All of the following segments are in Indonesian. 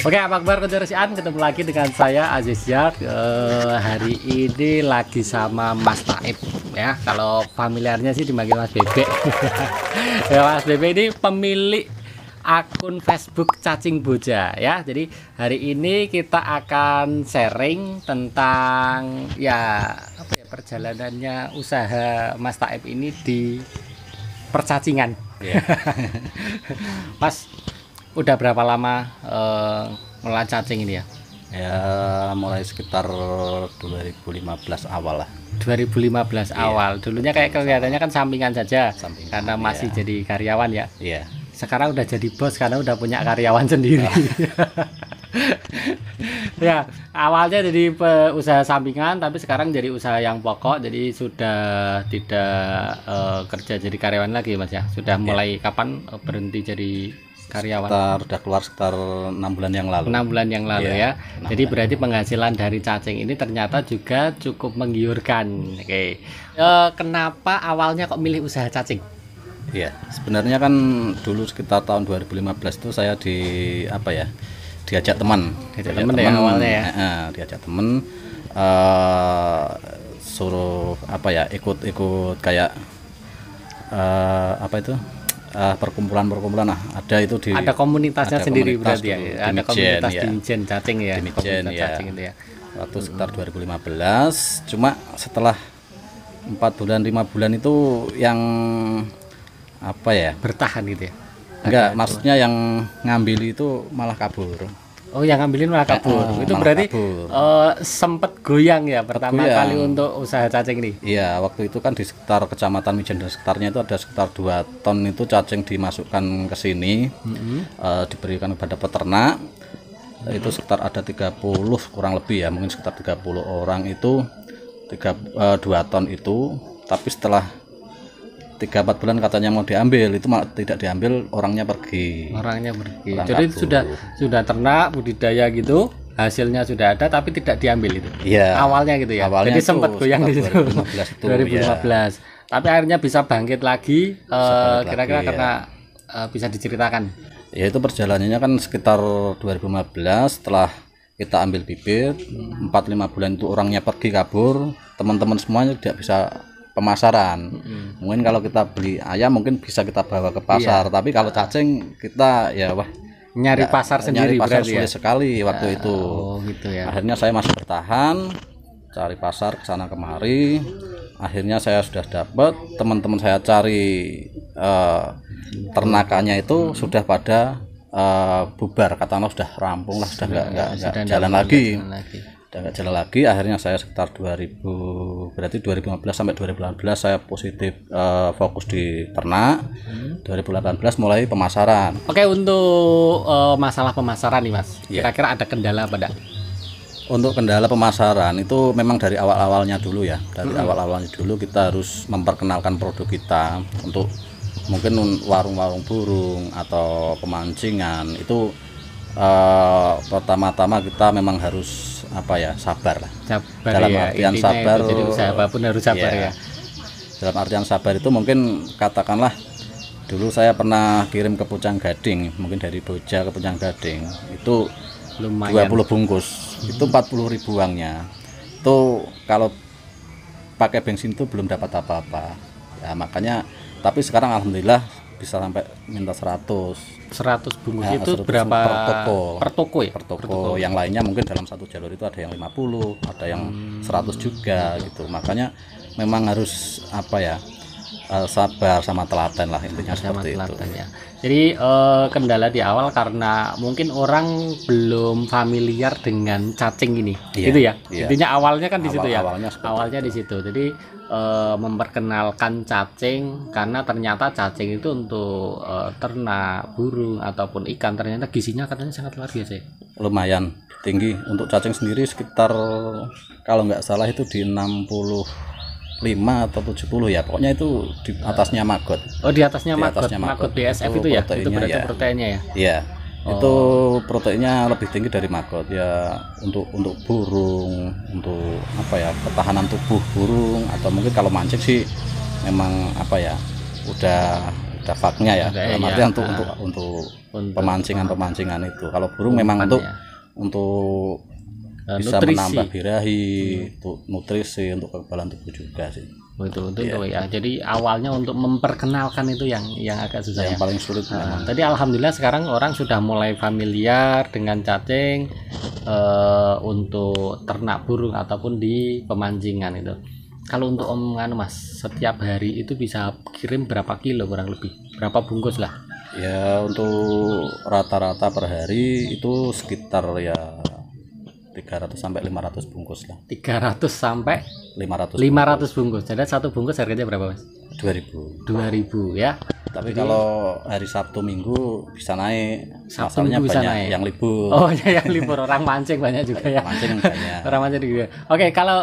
Oke, apa kabar Konjoresian? Ketemu lagi dengan saya Aziz Yak. Hari ini lagi sama Mas Taib ya. Kalau familiarnya sih dipanggil Mas Bebek. Ya, Mas Bebek ini pemilik akun Facebook Cacing Boja ya. Jadi hari ini kita akan sharing tentang perjalanannya usaha Mas Taib ini di percacingan. Yeah. Mas, udah berapa lama ngelola cacing ini ya? Ya mulai sekitar 2015 awal lah. 2015 awal. Dulunya kayak kelihatannya kan sampingan saja, karena masih jadi karyawan ya. Iya. Sekarang udah jadi bos karena udah punya karyawan sendiri. Ya, awalnya jadi usaha sampingan, tapi sekarang jadi usaha yang pokok. Jadi sudah tidak kerja jadi karyawan lagi, Mas ya. Sudah mulai kapan berhenti jadi karyawan? Udah keluar sekitar 6 bulan yang lalu. 6 bulan yang lalu ya. Jadi berarti penghasilan dari cacing ini ternyata juga cukup menggiurkan. Oke. Kenapa awalnya kok milih usaha cacing? Iya, sebenarnya kan dulu sekitar tahun 2015 itu saya diajak teman. Diajak teman ya awalnya ya. Diajak teman suruh ikut kayak perkumpulan ada itu ada komunitasnya sendiri komunitas berarti ya. Ada Mijen, komunitas di Mijen cacing ya. Di Mijen, cacing itu ya. Waktu sekitar 2015, cuma setelah 4 bulan 5 bulan itu yang bertahan gitu ya. Enggak, maksudnya yang ngambil itu malah kabur. Oh, yang ngambilin malah kabur. Itu berarti sempet goyang ya pertama kali untuk usaha cacing ini. Iya, waktu itu kan di sekitar Kecamatan Mijen dan sekitarnya itu ada sekitar 2 ton itu cacing dimasukkan ke sini, diberikan kepada peternak. Itu sekitar ada 30 kurang lebih ya, mungkin sekitar 30 orang itu 2 ton itu, tapi setelah 3-4 bulan katanya mau diambil, itu malah tidak diambil, orangnya pergi. Jadi sudah ternak budidaya gitu, hasilnya sudah ada tapi tidak diambil itu. Iya. Awalnya gitu ya. Jadi sempat goyang di situ. 2015. Ya. Tapi akhirnya bisa bangkit lagi, kira-kira karena bisa diceritakan. Ya itu perjalanannya kan sekitar 2015, setelah kita ambil bibit 4-5 bulan itu orangnya pergi kabur, teman-teman semuanya tidak bisa pemasaran. Mungkin kalau kita beli ayam mungkin bisa kita bawa ke pasar, tapi kalau cacing kita nyari pasar sendiri, sulit sekali waktu itu. Oh gitu ya. Akhirnya saya masih bertahan cari pasar ke sana kemari. Akhirnya saya sudah dapat, teman-teman saya cari ternakannya itu sudah pada bubar, katakanlah sudah rampung lah, sudah nggak jalan lagi. Udah nggak jalan lagi. Akhirnya saya sekitar 2015 sampai 2018 saya positif fokus di ternak. 2018 mulai pemasaran. Oke, untuk masalah pemasaran nih Mas, kira-kira ada kendala apa enggak? Untuk kendala pemasaran itu memang dari awal-awalnya dulu ya. Dari awal-awalnya dulu kita harus memperkenalkan produk kita untuk mungkin warung-warung burung atau pemancingan itu. Pertama-tama kita memang harus sabar lah. Dalam artian sabar. Jadi usaha apapun harus sabar ya. Dalam artian sabar itu mungkin katakanlah dulu saya pernah kirim ke Pucang Gading, mungkin dari Boja ke Pucang Gading itu lumayan. 20 bungkus itu 40.000 uangnya. Itu kalau pakai bensin itu belum dapat apa-apa ya, makanya tapi sekarang alhamdulillah bisa sampai minta 100 bungkus ya, itu 100 berapa per toko ya? Per toko. Yang lainnya mungkin dalam satu jalur itu ada yang 50, ada yang 100 juga gitu. Makanya memang harus sabar sama telaten lah, intinya seperti itu ya. Jadi kendala di awal karena mungkin orang belum familiar dengan cacing ini, gitu ya. Intinya awalnya kan di situ ya. Awalnya di situ. Jadi memperkenalkan cacing, karena ternyata cacing itu untuk ternak, burung ataupun ikan ternyata gizinya katanya sangat luar biasa ya. Lumayan tinggi. Untuk cacing sendiri sekitar kalau nggak salah itu di 65 atau 70 ya, pokoknya itu di atasnya maggot. Oh, di atasnya maggot BSF itu ya. Itu berarti proteinnya ya. Iya. Itu proteinnya lebih tinggi dari maggot ya, untuk burung, untuk ketahanan tubuh burung, atau mungkin kalau mancing sih memang udah ada vaknya ya, Ada, dalam iya. artian untuk pemancingan itu. Kalau burung memang untuk bisa nutrisi. menambah birahi, untuk nutrisi, untuk kekebalan tubuh juga sih. Betul ya. Jadi awalnya untuk memperkenalkan itu yang agak susah Yang ya. paling sulit memang. Tadi alhamdulillah sekarang orang sudah mulai familiar dengan cacing untuk ternak burung ataupun di pemancingan itu. Kalau untuk Mas, setiap hari itu bisa kirim berapa kilo kurang lebih? Berapa bungkus lah? Ya untuk rata-rata per hari itu sekitar ya 300 sampai 500 bungkus lah. 300 sampai 500 bungkus. Jadi satu bungkus harganya berapa, Mas? 2000. 2000 ya. Tapi kalau hari Sabtu Minggu bisa naik. Sabtu Masalahnya Minggu bisa banyak naik. yang libur. Oh ya, yang libur, orang mancing banyak juga ya. Mancing banyak. Orang mancing juga. Oke, kalau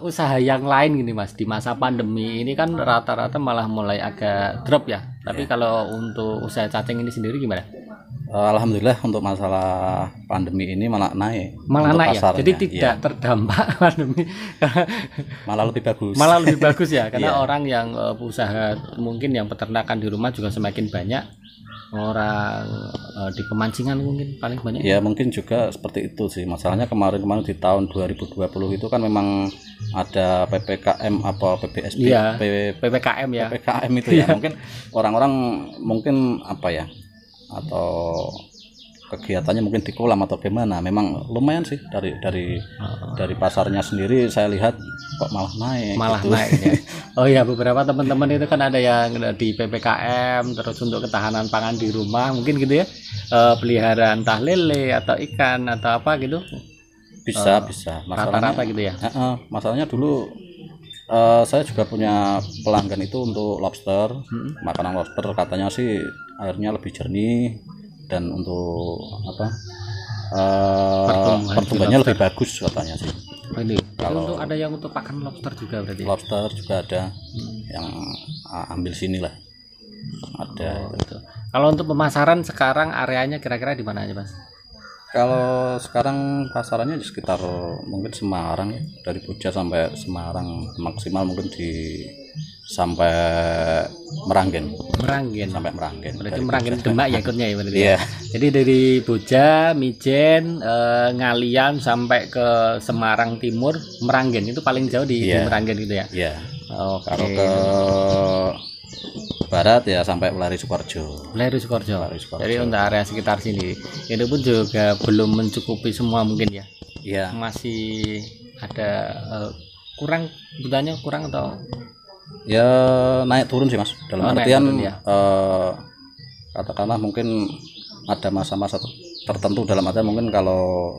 usaha yang lain gini Mas, di masa pandemi ini kan rata-rata malah mulai agak drop ya. Tapi kalau untuk usaha cacing ini sendiri gimana? Alhamdulillah untuk masalah pandemi ini malah naik. Malah untuk naik ya. pasarnya. Jadi tidak terdampak pandemi. Malah lebih bagus. Malah lebih bagus ya, karena Iya. orang yang usaha mungkin yang peternakan di rumah juga semakin banyak. Orang di pemancingan mungkin paling banyak. Ya mungkin juga seperti itu sih. Masalahnya kemarin di tahun 2020 itu kan memang ada PPKM apa PPSB, Iya, PPKM ya. PPKM itu ya. Mungkin orang-orang mungkin apa ya, atau kegiatannya mungkin di kolam atau gimana. Memang lumayan sih dari pasarnya sendiri saya lihat kok malah naik. Malah gitu. naik ya. Oh ya, beberapa teman-teman itu kan ada yang di PPKM terus untuk ketahanan pangan di rumah mungkin gitu ya, pelihara entah lele atau ikan atau apa gitu, Bisa. rata-rata gitu ya. Masalahnya dulu saya juga punya pelanggan itu untuk lobster. Makanan lobster katanya sih airnya lebih jernih dan untuk apa pertumbuhannya lebih bagus katanya sih. Ini kalau untuk ada yang untuk pakan lobster juga berarti. Lobster juga ada yang ambil sini lah. Ada. Gitu. Kalau untuk pemasaran sekarang areanya kira-kira di mana aja, Mas? Kalau sekarang pasarannya di sekitar mungkin Semarang ya. Dari Puja sampai Semarang, maksimal mungkin sampai Meranggen. Sampai Meranggen. Berarti Dari Meranggen Puja. Demak ya ikutnya ya berarti. Iya. Jadi dari Boja, Mijen, Ngalian sampai ke Semarang Timur, Meranggen itu paling jauh di Meranggen gitu ya. Iya. Oke. Kalau ke barat ya sampai Welari Sukoharjo. Welari Sukoharjo. Jadi untuk area sekitar sini itu pun juga belum mencukupi semua mungkin ya. Iya. Masih ada kurang, kebutuhannya kurang atau ya naik turun sih Mas. Dalam artian turun, ya. Katakanlah mungkin ada masa-masa tertentu, dalam artian mungkin kalau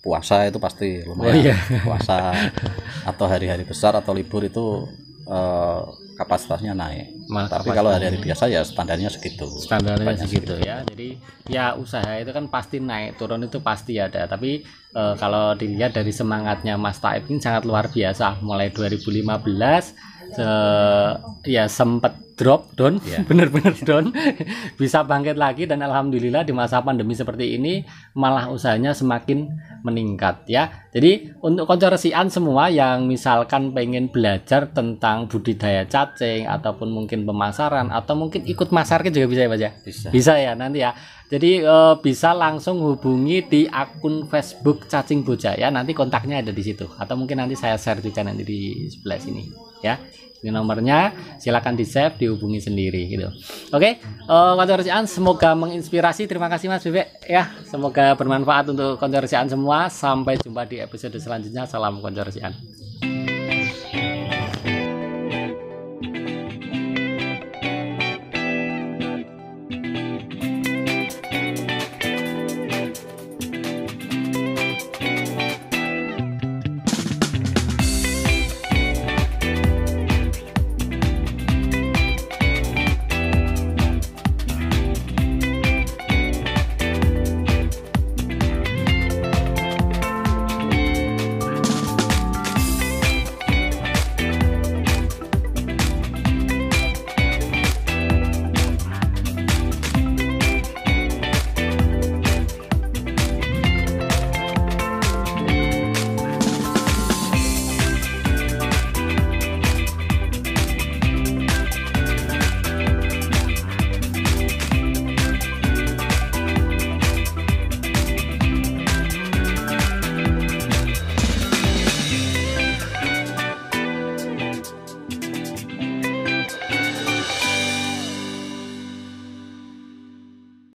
puasa itu pasti lumayan. Puasa atau hari-hari besar atau libur itu kapasitasnya naik. Tapi kalau hari-hari biasa ya standarnya segitu. Standarnya segitu ya. Jadi ya usaha itu kan pasti naik turun itu pasti ada. Tapi kalau dilihat dari semangatnya Mas Taib ini sangat luar biasa. Mulai 2015 ya sempat drop down, bener-bener down, bisa bangkit lagi, dan alhamdulillah di masa pandemi seperti ini malah usahanya semakin meningkat ya. Jadi untuk konco resikan semua yang misalkan pengen belajar tentang budidaya cacing ataupun mungkin pemasaran atau mungkin ikut masarnya juga bisa ya Mas ya? Bisa ya nanti ya. Jadi bisa langsung hubungi di akun Facebook Cacing Boja ya. Nanti kontaknya ada di situ atau mungkin nanti saya share juga nanti di sebelah sini ya. Ini nomornya, silakan di save, dihubungi sendiri gitu. Oke, konco resikan semoga menginspirasi. Terima kasih Mas Bebek ya. Semoga bermanfaat untuk konco resikan semua. Sampai jumpa di episode selanjutnya. Salam konco resikan.